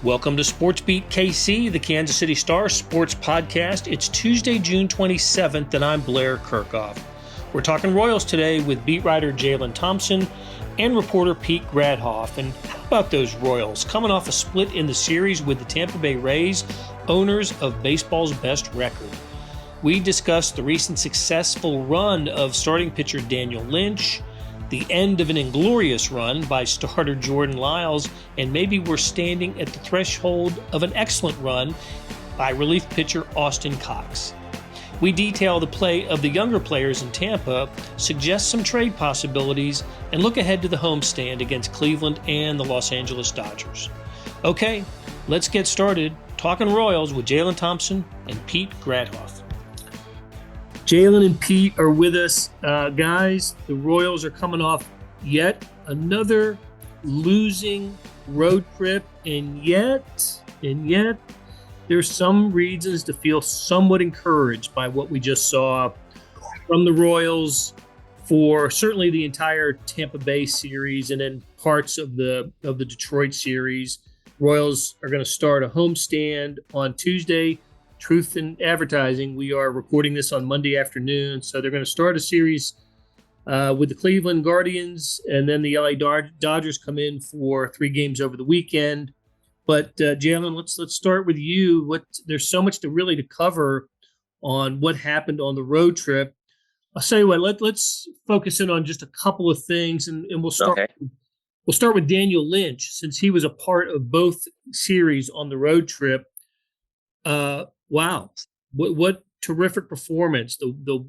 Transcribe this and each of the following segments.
Welcome to Sports Beat KC, the Kansas City Star sports podcast. It's Tuesday, June 27th, and I'm Blair Kirchhoff. We're talking Royals today with beat writer Jaylon Thompson and reporter Pete Grathoff. And how about those Royals coming off a split in the series with the Tampa Bay Rays, owners of baseball's best record? We discussed the recent successful run of starting pitcher Daniel Lynch, the end of an inglorious run by starter Jordan Lyles, and maybe we're standing at the threshold of an excellent run by relief pitcher Austin Cox. We detail the play of the younger players in Tampa, suggest some trade possibilities, and look ahead to the homestand against Cleveland and the Los Angeles Dodgers. Okay, let's get started talking Royals with Jaylon Thompson and Pete Grathoff. Jaylon and Pete are with us. Guys, the Royals are coming off yet another losing road trip, and yet, there's some reasons to feel somewhat encouraged by what we just saw from the Royals for certainly the entire Tampa Bay series and then parts of the Detroit series. Royals are going to start a homestand on Tuesday. Truth in advertising, we are recording this on Monday afternoon, so they're going to start a series with the Cleveland Guardians, and then the LA Dodgers come in for 3 games over the weekend. But Jaylon, let's start with you. There's so much to cover on what happened on the road trip. I'll tell you what. Let's focus in on just a couple of things, and we'll start. Okay. We'll start with Daniel Lynch, since he was a part of both series on the road trip. Wow, what terrific performance! The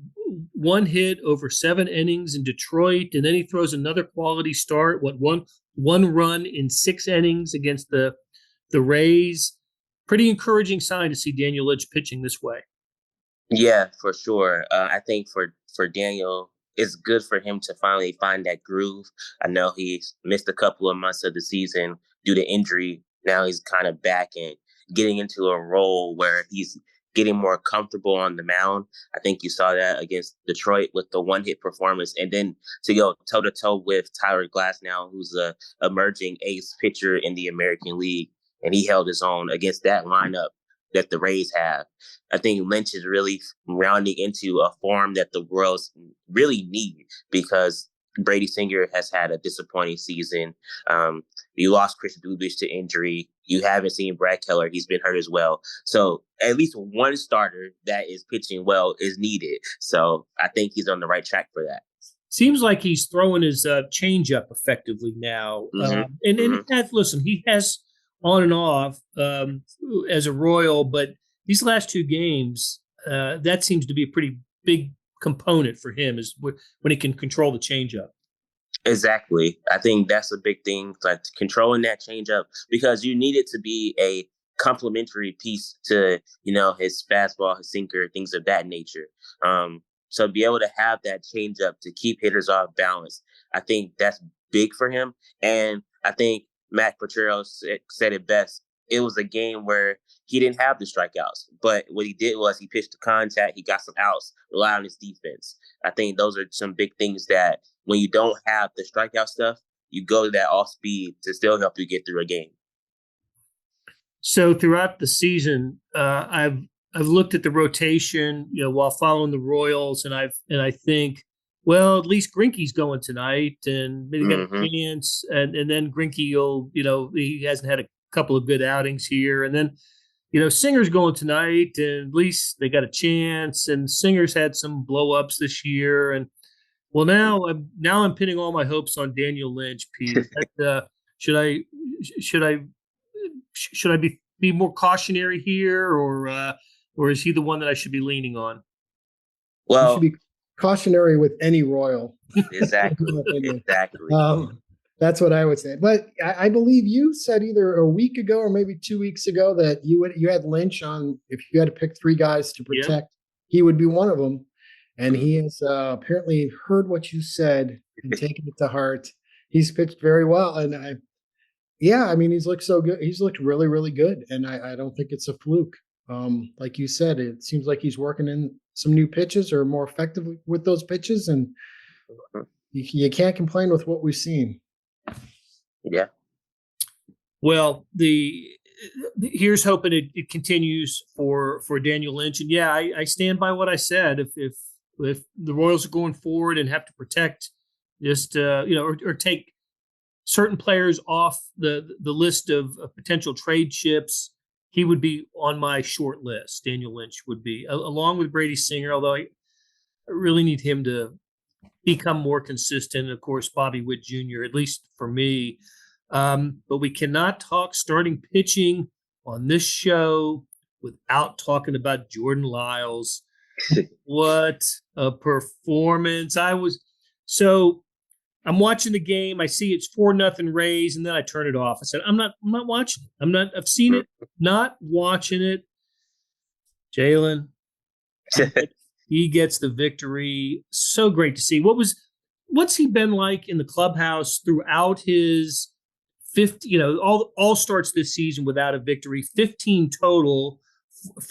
one hit over 7 innings in Detroit, and then he throws another quality start. One run in 6 innings against the Rays. Pretty encouraging sign to see Daniel Lynch pitching this way. Yeah, for sure. I think for Daniel, it's good for him to finally find that groove. I know he's missed a couple of months of the season due to injury. Now he's kind of back and getting into a role where he's getting more comfortable on the mound. I think you saw that against Detroit with the one-hit performance, and then to go toe-to-toe with Tyler Glasnow, who's a emerging ace pitcher in the American League, and he held his own against that lineup that the Rays have. I think Lynch is really rounding into a form that the Royals really need, because Brady Singer has had a disappointing season. You lost Chris Dubich to injury. You haven't seen Brad Keller. He's been hurt as well. So at least one starter that is pitching well is needed. So I think he's on the right track for that. Seems like he's throwing his changeup effectively now. Listen, he has on and off as a Royal, but these last 2 games, that seems to be a pretty big component for him, is when he can control the changeup. Exactly. I think that's a big thing, like controlling that changeup, because you need it to be a complementary piece to, his fastball, his sinker, things of that nature. So be able to have that changeup to keep hitters off balance, I think that's big for him. And I think Matt Potrero said it best. It was a game where he didn't have the strikeouts, but what he did was he pitched to contact, he got some outs, relied on his defense. I think those are some big things that when you don't have the strikeout stuff, you go to that off speed to still help you get through a game. So throughout the season, I've looked at the rotation, while following the Royals, and I think, well, at least Greinke's going tonight, and maybe got a chance, and then Greinke will, he hasn't had a couple of good outings here, and then Singer's going tonight, and at least they got a chance, and Singer's had some blow-ups this year, and well, now I'm pinning all my hopes on Daniel Lynch, Pete. Should I be more cautionary here, or is he the one that I should be leaning on? Well, you should be cautionary with any Royal. Exactly. That's what I would say. But I believe you said either a week ago or maybe 2 weeks ago that you had Lynch on. If you had to pick 3 guys to protect, he would be one of them. And he has apparently heard what you said and taken it to heart. He's pitched very well. And he's looked so good. He's looked really, really good. And I don't think it's a fluke. Like you said, it seems like he's working in some new pitches or more effectively with those pitches. And you can't complain with what we've seen. Yeah. Well, the here's hoping it continues for Daniel Lynch. And yeah, I stand by what I said. If the Royals are going forward and have to protect just or take certain players off the list of potential trade chips, he would be on my short list. Daniel Lynch would be, along with Brady Singer, although I really need him to become more consistent. Of course, Bobby Witt Jr., at least for me. But we cannot talk starting pitching on this show without talking about Jordan Lyles. What a performance. I'm watching the game. I see it's 4-0 Rays, and then I turn it off. I said, I'm not watching it. I've seen it, not watching it. Jaylon, he gets the victory. So great to see. What's he been like in the clubhouse throughout his 50, all starts this season without a victory, 15 total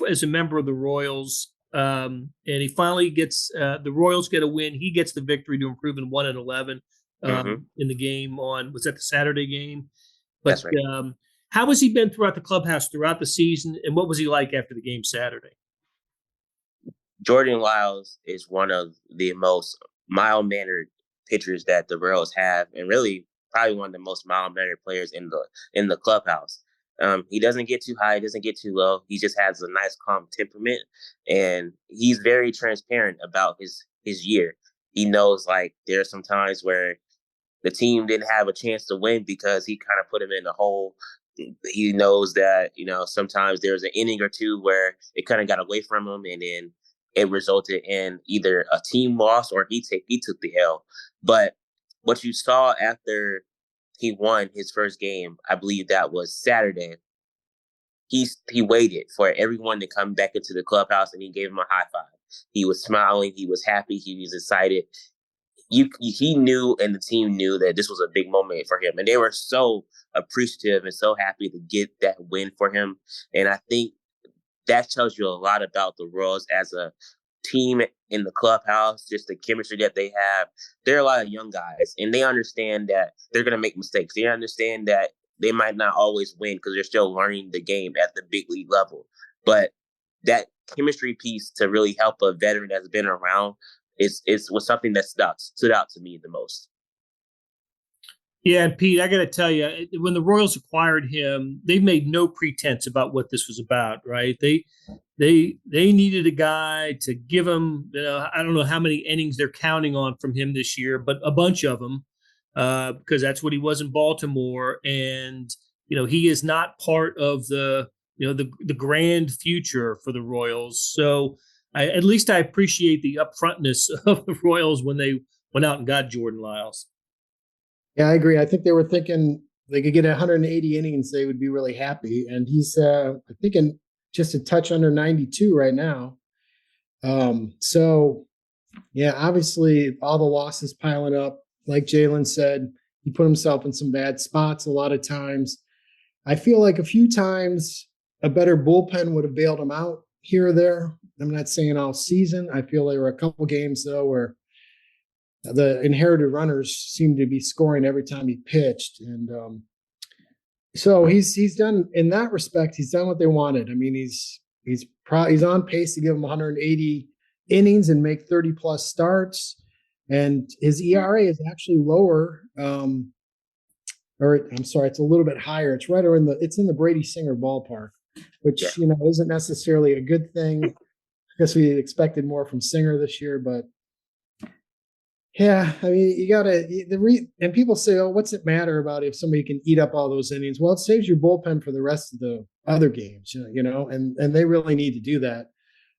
as a member of the Royals. And he finally gets the Royals get a win. He gets the victory to improve in 1-11 in the game was that the Saturday game? But that's right. How has he been throughout the clubhouse throughout the season, and what was he like after the game Saturday? Jordan Lyles is one of the most mild-mannered pitchers that the Royals have, and really probably one of the most mild-mannered players in the clubhouse. He doesn't get too high, doesn't get too low. He just has a nice, calm temperament, and he's very transparent about his year. He knows like there are some times where the team didn't have a chance to win because he kind of put him in a hole. He knows that sometimes there's an inning or two where it kind of got away from him, and then it resulted in either a team loss or he took the L. But what you saw after he won his first game, I believe that was Saturday, he waited for everyone to come back into the clubhouse, and he gave him a high five. He was smiling. He was happy. He was excited. He knew, and the team knew that this was a big moment for him. And they were so appreciative and so happy to get that win for him. And I think that tells you a lot about the Royals as a team in the clubhouse, just the chemistry that they have. There are a lot of young guys, and they understand that they're going to make mistakes. They understand that they might not always win because they're still learning the game at the big league level. But that chemistry piece to really help a veteran that's been around was something that stood out to me the most. Yeah, and Pete, I got to tell you, when the Royals acquired him, they made no pretense about what this was about, right? They needed a guy to give them, I don't know how many innings they're counting on from him this year, but a bunch of them, because that's what he was in Baltimore, and he is not part of the grand future for the Royals. So at least I appreciate the upfrontness of the Royals when they went out and got Jordan Lyles. Yeah, I agree. I think they were thinking they could get 180 innings, they would be really happy. And he's, I think, just a touch under 92 right now. So, yeah, obviously all the losses piling up. Like Jaylon said, he put himself in some bad spots a lot of times. I feel like a few times a better bullpen would have bailed him out here or there. I'm not saying all season. I feel there were a couple games, though, where the inherited runners seemed to be scoring every time he pitched. And so he's done, in that respect, he's done what they wanted. I mean, he's on pace to give him 180 innings and make 30 plus starts. And his ERA is actually lower. Or I'm sorry, it's a little bit higher. It's right around it's in the Brady Singer ballpark, which, isn't necessarily a good thing. I guess we expected more from Singer this year, but yeah, I mean, you got to, and people say, oh, what's it matter about if somebody can eat up all those innings? Well, it saves your bullpen for the rest of the other games, and they really need to do that.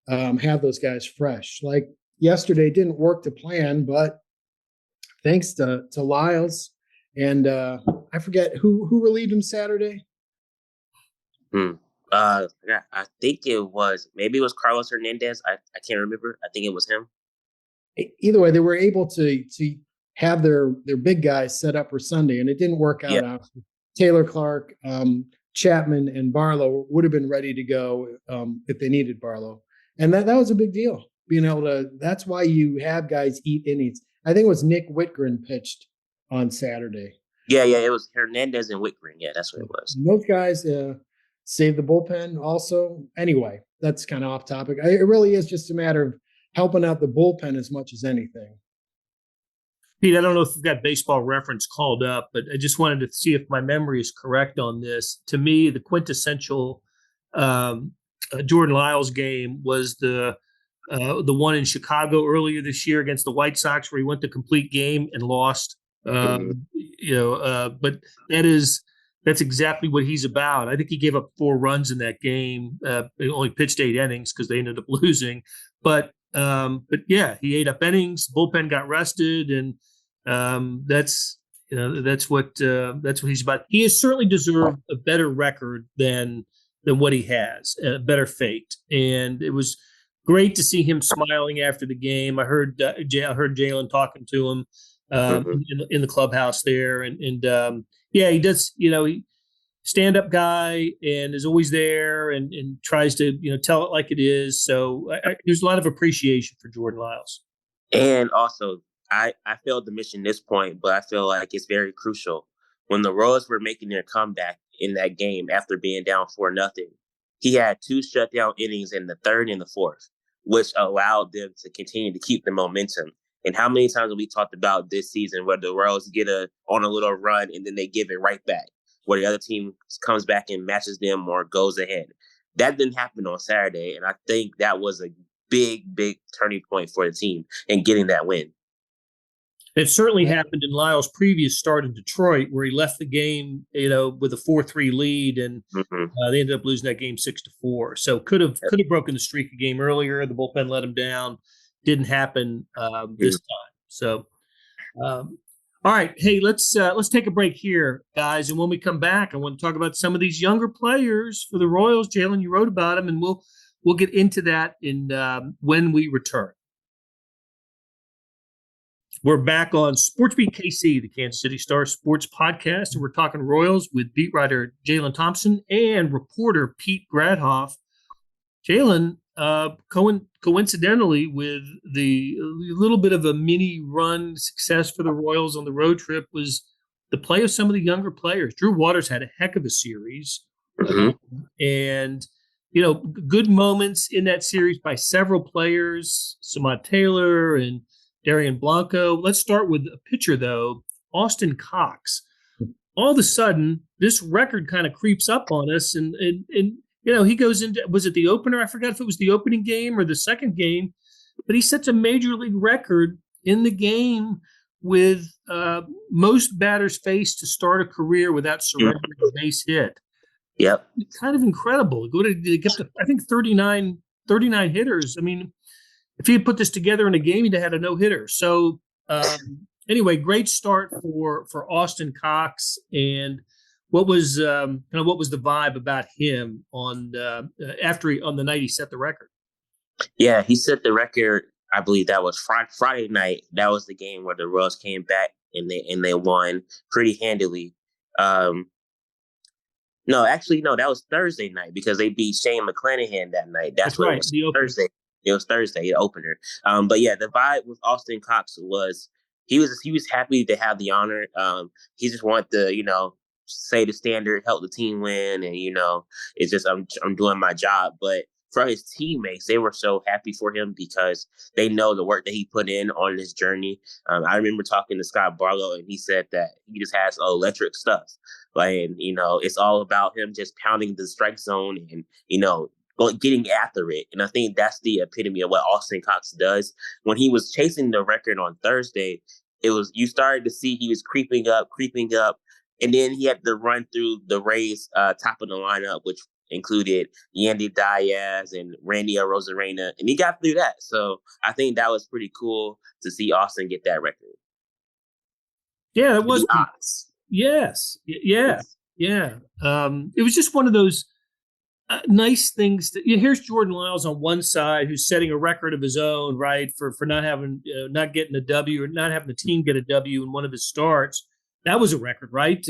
Have those guys fresh. Like yesterday didn't work to plan, but thanks to Lyles and I forget who relieved him Saturday. I think maybe it was Carlos Hernandez. I can't remember. I think it was him. Either way, they were able to have their big guys set up for Sunday, and it didn't work out. Yeah. Taylor Clark, Chapman, and Barlow would have been ready to go if they needed Barlow, and that was a big deal. Being able to, that's why you have guys eat innings. I think it was Nick Whitgren pitched on Saturday. Yeah, it was Hernandez and Whitgren. Yeah, that's what it was. And those guys, save the bullpen also. Anyway, that's kind of off topic. It really is just a matter of helping out the bullpen as much as anything. Pete, I don't know if you've got Baseball Reference called up, but I just wanted to see if my memory is correct on this. To me, the quintessential Jordan Lyles game was the one in Chicago earlier this year against the White Sox, where he went the complete game and lost. But that's exactly what he's about. I think he gave up 4 runs in that game. He only pitched 8 innings because they ended up losing. But yeah, he ate up innings. Bullpen got rested, and that's what he's about. He has certainly deserved a better record than what he has, a better fate. And it was great to see him smiling after the game. I heard Jaylon talking to him in the clubhouse there, and yeah, he does. He stand-up guy and is always there and tries to tell it like it is. So there's a lot of appreciation for Jordan Lyles. And also, I failed to mention this point, but I feel like it's very crucial. When the Royals were making their comeback in that game after being down 4-0, he had 2 shutdown innings in the 3rd and the 4th, which allowed them to continue to keep the momentum. And how many times have we talked about this season where the Royals get on a little run and then they give it right back, where the other team comes back and matches them or goes ahead? That didn't happen on Saturday, and I think that was a big, big turning point for the team in getting that win. It certainly happened in Lyles' previous start in Detroit, where he left the game, with a 4-3 lead, and they ended up losing that game 6-4. So could have broken the streak a game earlier. The bullpen let him down. Didn't happen this time. So, all right, hey, let's take a break here, guys, and when we come back, I want to talk about some of these younger players for the Royals. Jaylon, you wrote about them, and we'll get into that when we return. We're back on SportsBeat KC, the Kansas City Star Sports Podcast, and we're talking Royals with beat writer Jaylon Thompson and reporter Pete Grathoff. Jaylon, coincidentally, with the little bit of a mini run success for the Royals on the road trip was the play of some of the younger players. Drew Waters had a heck of a series, and good moments in that series by several players, Samad Taylor and Darian Blanco. Let's start with a pitcher, though, Austin Cox. All of a sudden, this record kind of creeps up on us, and he goes into, was it the opener? I forgot if it was the opening game or the second game, but he sets a major league record in the game with most batters faced to start a career without surrendering a base hit. Yep. Kind of incredible. They get to, I think, 39 hitters. I mean, if he had put this together in a game, he'd have had a no-hitter. So anyway, great start for Austin Cox. And what was the vibe about him on the night he set the record? Yeah, he set the record. I believe that was Friday night. That was the game where the Royals came back and they won pretty handily. No, that was Thursday night because they beat Shane McClanahan that night. That's right. It was Thursday. It was Thursday, the opener. But yeah, the vibe with Austin Cox was he was happy to have the honor. He just wanted to, say the standard, help the team win, and it's just I'm doing my job. But for his teammates, they were so happy for him because they know the work that he put in on this journey. I remember talking to Scott Barlow, and he said that he just has electric stuff. And it's all about him just pounding the strike zone and getting after it. And I think that's the epitome of what Austin Cox does. When he was chasing the record on Thursday, you started to see he was creeping up. And then he had to run through the Rays top of the lineup, which included Yandy Diaz and Randy Arozarena. And he got through that. So I think that was pretty cool to see Austin get that record. Yeah, it was. Yes. Yeah. It was just one of those nice things that here's Jordan Lyles on one side who's setting a record of his own, right, for not getting a W or not having the team get a W in one of his starts. That was a record, right?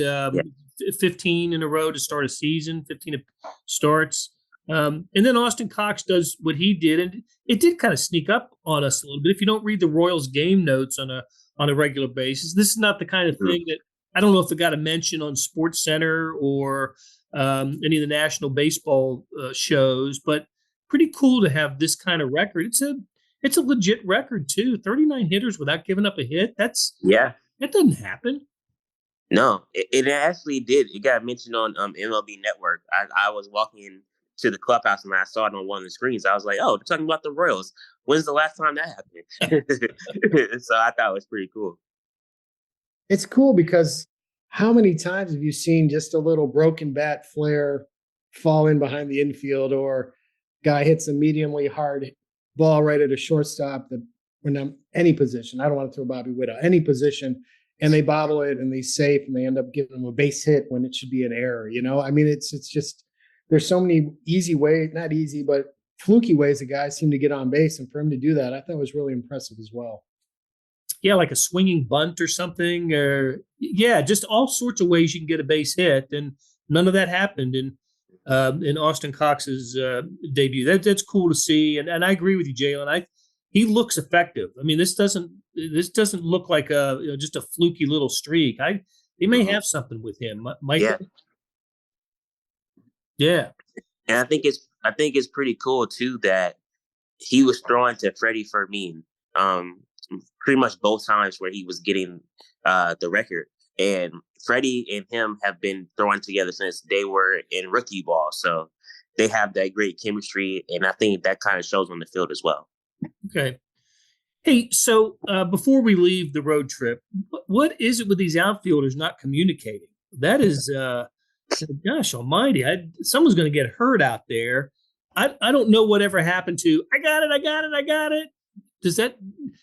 15 in a row to start a season, 15 starts. And then Austin Cox does what he did, and it did kind of sneak up on us a little bit. If you don't read the Royals game notes on a regular basis, this is not the kind of thing that I don't know if it got a mention on Sports Center or any of the national baseball shows, but pretty cool to have this kind of record. It's a legit record too. 39 hitters without giving up a hit. That doesn't happen. No, it actually did. It got mentioned on MLB Network. I was walking to the clubhouse and I saw it on one of the screens. I was like, oh, they're talking about the Royals. When's the last time that happened? So I thought it was pretty cool. It's cool because how many times have you seen just a little broken bat flare fall in behind the infield, or guy hits a mediumly hard ball right at a shortstop that when I'm any position, I don't want to throw Bobby Witt out, any position, and they bobble it and they safe and they end up giving them a base hit when it should be an error. I mean, it's just, there's so many easy ways, not easy, but fluky ways that guys seem to get on base. And for him to do that, I thought was really impressive as well. Yeah, like a swinging bunt or something, or just all sorts of ways you can get a base hit, and none of that happened in Austin Cox's debut. That's cool to see, and I agree with you, Jaylon. He looks effective. I mean, this doesn't look like just a fluky little streak. They may have something with him, Mike. Yeah, and I think it's pretty cool too that he was throwing to Freddie Fermin. Pretty much both times where he was getting the record. And Freddie and him have been throwing together since they were in rookie ball. So they have that great chemistry, and I think that kind of shows on the field as well. Okay. Hey, so before we leave the road trip, what is it with these outfielders not communicating? That is, gosh almighty, someone's going to get hurt out there. I don't know whatever happened to, I got it. Does that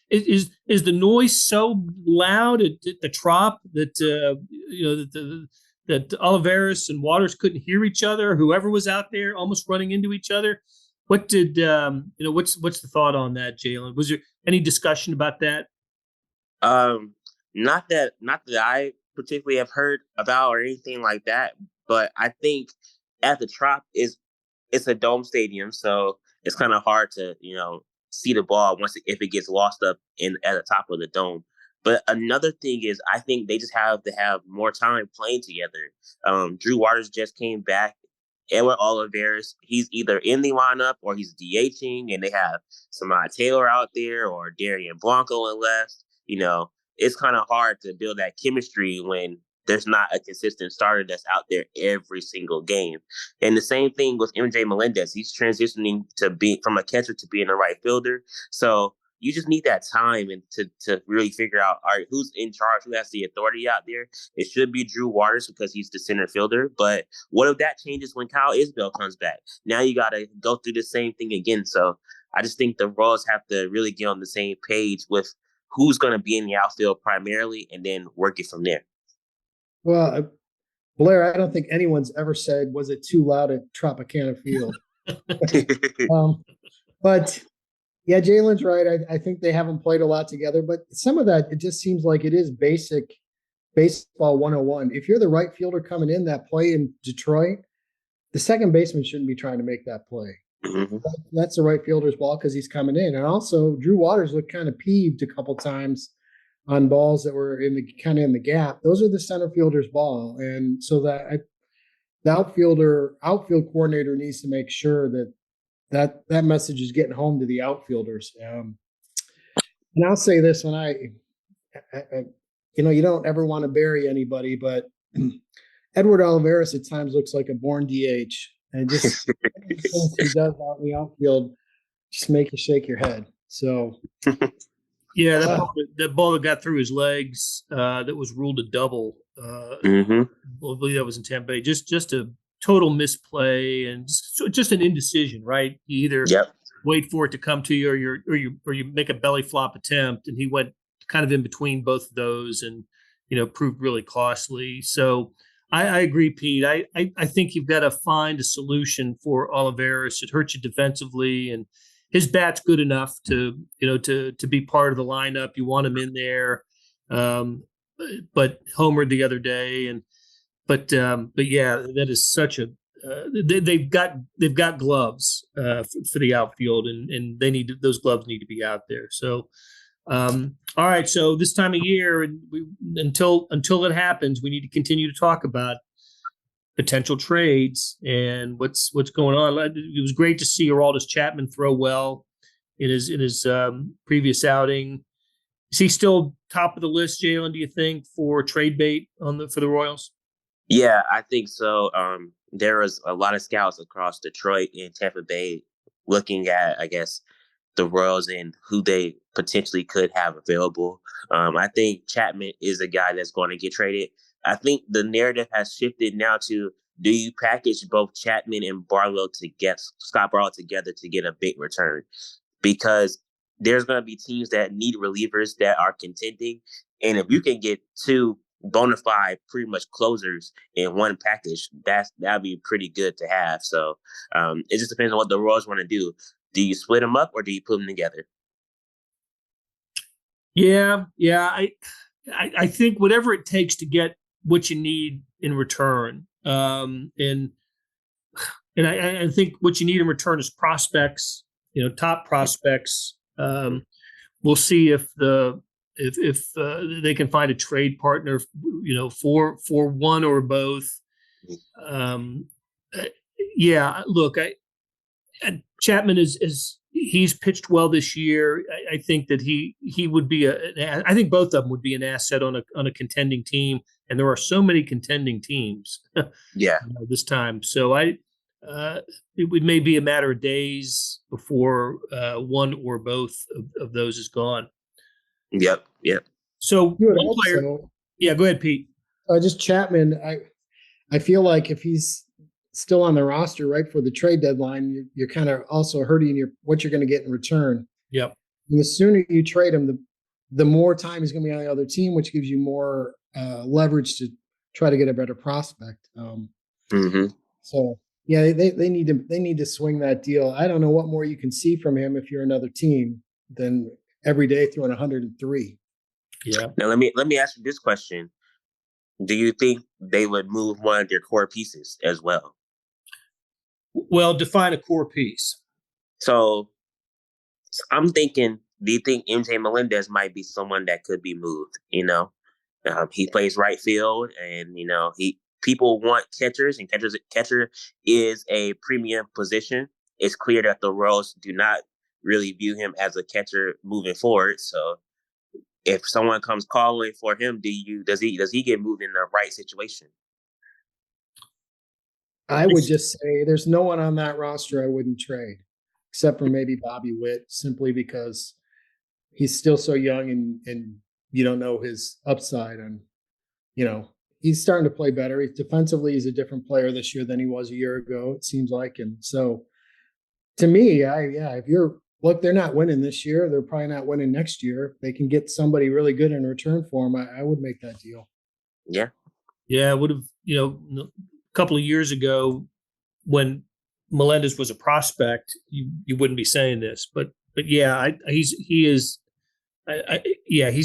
is the noise so loud at the Trop that that Olivares and Waters couldn't hear each other? Whoever was out there almost running into each other. What did what's the thought on that, Jaylon? Was there any discussion about that? Not that I particularly have heard about or anything like that. But I think at the Trop it's a dome stadium, so it's kind of hard to see the ball if it gets lost up at the top of the dome. But another thing is, I think they just have to have more time playing together. Drew Waters just came back. Edward Olivares, he's either in the lineup or he's DHing, and they have Samad Taylor out there or Darian Blanco in left. It's kind of hard to build that chemistry when there's not a consistent starter that's out there every single game. And the same thing with MJ Melendez. He's transitioning to be from a catcher to being a right fielder. So you just need that time and to really figure out, all right, who's in charge, who has the authority out there. It should be Drew Waters because he's the center fielder. But what if that changes when Kyle Isbell comes back? Now you got to go through the same thing again. So I just think the Royals have to really get on the same page with who's going to be in the outfield primarily and then work it from there. Well, Blair, I don't think anyone's ever said, was it too loud at Tropicana Field? But yeah, Jaylon's right. I think they haven't played a lot together, but some of that, it just seems like it is basic baseball 101. If you're the right fielder coming in that play in Detroit, the second baseman shouldn't be trying to make that play. Mm-hmm. That's the right fielder's ball because he's coming in. And also, Drew Waters looked kind of peeved a couple times on balls that were in the gap. Those are the center fielder's ball. And so that the outfield coordinator needs to make sure that message is getting home to the outfielders. And I'll say this, when I you don't ever want to bury anybody, but Edward Olivares at times looks like a born DH. And just things he does out in the outfield just make you shake your head. So yeah, that ball that got through his legs, that was ruled a double. I believe that was in Tampa Bay. Just a total misplay and just an indecision, right? You either wait for it to come to you, or you make a belly flop attempt, and he went kind of in between both of those, and proved really costly. So I agree, Pete. I think you've got to find a solution for Olivares. It hurts you defensively, and his bat's good enough to be part of the lineup. You want him in there, but homered the other day, but yeah, that is such a they've got gloves for the outfield, and those gloves need to be out there. So All right, so this time of year, until it happens, we need to continue to talk about potential trades and what's going on. It was great to see Aroldis Chapman throw well in his previous outing. Is he still top of the list, Jaylon? Do you think for trade bait for the Royals? Yeah, I think so. There was a lot of scouts across Detroit and Tampa Bay looking at, I guess, the Royals and who they potentially could have available. I think Chapman is a guy that's going to get traded. I think the narrative has shifted now to, do you package both Chapman and Barlow to get Scott Barlow together to get a big return? Because there's going to be teams that need relievers that are contending. And if you can get two bona fide, pretty much closers in one package, that'd be pretty good to have. So it just depends on what the Royals want to do. Do you split them up or do you put them together? Yeah. I think whatever it takes to get what you need in return. And I think what you need in return is prospects, top prospects. We'll see if they can find a trade partner, for one or both. Look, Chapman is he's pitched well this year. I think that he would be I think both of them would be an asset on a contending team, and there are so many contending teams. This time, so it may be a matter of days before one or both of those is gone. Yep. So one player. Yeah, go ahead, Pete. Just Chapman. I feel like if he's still on the roster right for the trade deadline, you're kind of also hurting what you're going to get in return. Yep. And the sooner you trade him, the more time he's going to be on the other team, which gives you more leverage to try to get a better prospect. So yeah, they need to swing that deal. I don't know what more you can see from him if you're another team than every day throwing 103. Yeah. Now let me ask you this question: do you think they would move one of their core pieces as well? Well, define a core piece. So I'm thinking, do you think MJ Melendez might be someone that could be moved? He plays right field, and people want catchers, and catcher is a premium position. It's clear that the Royals do not really view him as a catcher moving forward. So if someone comes calling for him, does he get moved in the right situation? I would just say there's no one on that roster I wouldn't trade, except for maybe Bobby Witt, simply because he's still so young and you don't know his upside. And, he's starting to play better. Defensively, he's a different player this year than he was a year ago, it seems like. And so to me, if they're not winning this year, they're probably not winning next year. If they can get somebody really good in return for him, I would make that deal. Yeah. Yeah, it would have, a couple of years ago when Melendez was a prospect, you wouldn't be saying this, but yeah, he's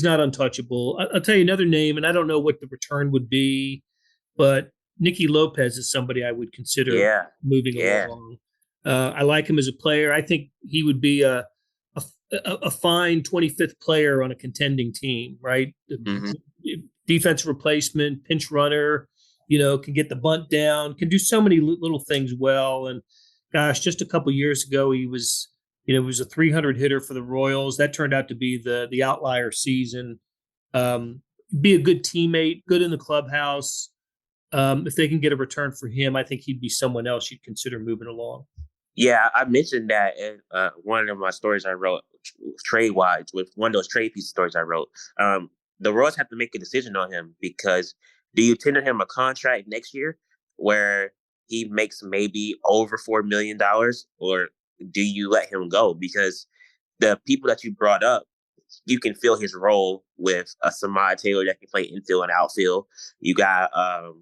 not untouchable. I'll tell you another name, and I don't know what the return would be, but Nicky Lopez is somebody I would consider moving along. I like him as a player. I think he would be a fine 25th player on a contending team, right? Mm-hmm. Defensive replacement, pinch runner, can get the bunt down, can do so many little things well. And gosh, just a couple of years ago, he was a 300 hitter for the Royals. That turned out to be the outlier season. Be a good teammate, good in the clubhouse. If they can get a return for him, I think he'd be someone else you'd consider moving along. Yeah, I mentioned that in one of my stories I wrote, trade-wise, with one of those trade piece stories I wrote. The Royals have to make a decision on him, because do you tender him a contract next year where he makes maybe over $4 million, or do you let him go? Because the people that you brought up, you can fill his role with a Samad Taylor that can play infield and outfield. You got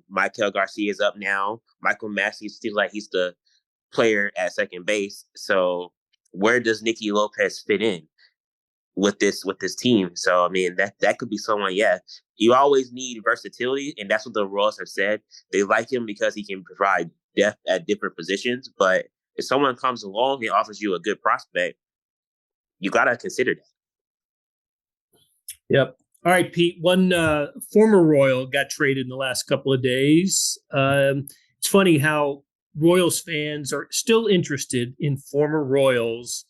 Michael Garcia's up now. Michael Massey seems like he's the player at second base. So where does Nicky Lopez fit in with this team? So I mean, that could be someone. Yeah, you always need versatility, and that's what the Royals have said. They like him because he can provide depth at different positions. But if someone comes along and offers you a good prospect, you gotta consider that. Yep. All right, Pete. One former Royal got traded in the last couple of days. It's funny how Royals fans are still interested in former Royals.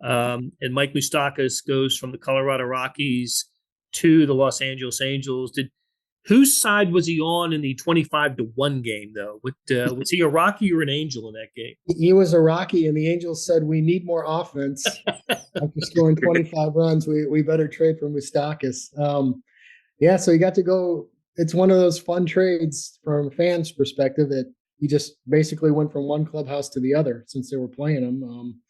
And Mike Moustakas goes from the Colorado Rockies to the Los Angeles Angels. Whose side was he on in the 25-1 game, though? Was he a Rocky or an Angel in that game? He was a Rocky, and the Angels said, we need more offense. After scoring 25 runs, we better trade for Moustakas. So he got to go. It's one of those fun trades from a fan's perspective that he just basically went from one clubhouse to the other since they were playing him.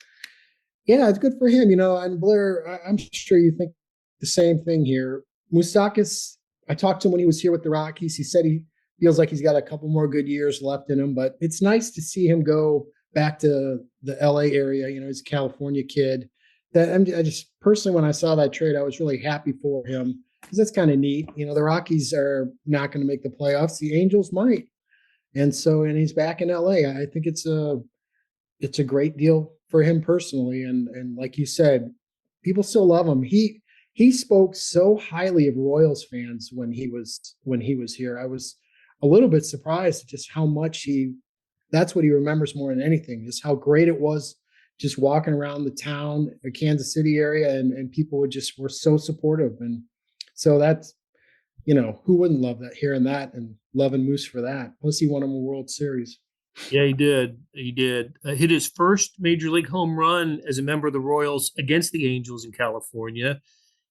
It's good for him, and Blair, I'm sure you think the same thing here. Moustakas, I talked to him when he was here with the Rockies. He said he feels like he's got a couple more good years left in him, but it's nice to see him go back to the LA area. He's a California kid. I just personally, when I saw that trade, I was really happy for him because that's kind of neat. The Rockies are not going to make the playoffs. The Angels might. And he's back in LA. I think it's a great deal for him personally. And like you said, people still love him. He spoke so highly of Royals fans when he was here. I was a little bit surprised at just how much that's what he remembers more than anything, just how great it was just walking around the town, the Kansas City area, and people were so supportive. And so that's, who wouldn't love that, hearing that and loving Moose for that. Plus he won him a World Series. Yeah, he did. Hit his first major league home run as a member of the Royals against the Angels in California.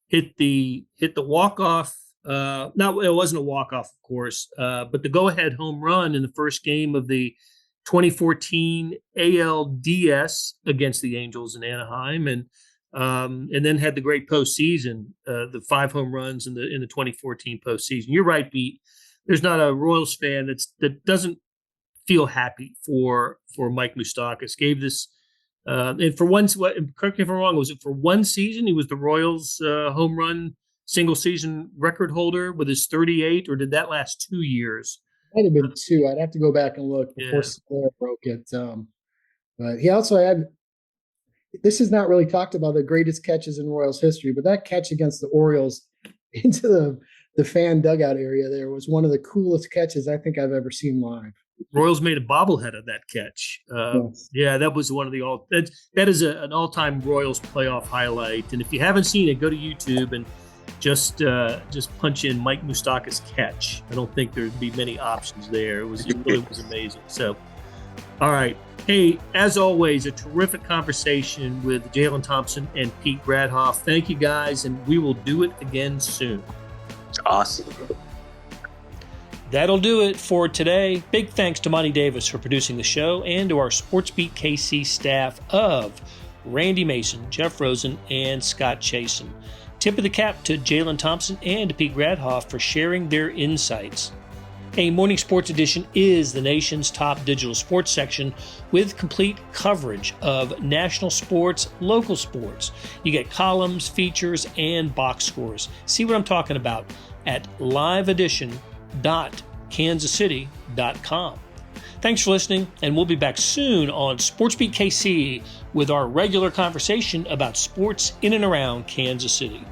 Hit the walk-off. It wasn't a walk-off, of course, but the go-ahead home run in the first game of the 2014 ALDS against the Angels in Anaheim, and then had the great postseason, the 5 home runs in the 2014 postseason. You're right, Pete. There's not a Royals fan that doesn't feel happy for Mike Moustakas. Gave this. And for once, correct me if I'm wrong, was it for one season? He was the Royals' home run single season record holder with his 38, or did that last 2 years? Might have been 2. I'd have to go back and look before Sinclair broke it. But he also had, this is not really talked about, the greatest catches in Royals history, but that catch against the Orioles into the fan dugout area there was one of the coolest catches I think I've ever seen live. Royals made a bobblehead of that catch. Yes. Yeah, that was one of the that is an all-time Royals playoff highlight. And if you haven't seen it, go to YouTube and just punch in Mike Moustakas catch. I don't think there'd be many options there. It really was amazing. So, all right. Hey, as always, a terrific conversation with Jaylon Thompson and Pete Grathoff. Thank you guys, and we will do it again soon. Awesome. That'll do it for today. Big thanks to Monty Davis for producing the show and to our SportsBeat KC staff of Randy Mason, Jeff Rosen, and Scott Chasen. Tip of the cap to Jaylon Thompson and to Pete Grathoff for sharing their insights. A Morning Sports Edition is the nation's top digital sports section with complete coverage of national sports, local sports. You get columns, features, and box scores. See what I'm talking about at liveedition.kansascity.com. Thanks for listening, and we'll be back soon on SportsBeat KC with our regular conversation about sports in and around Kansas City.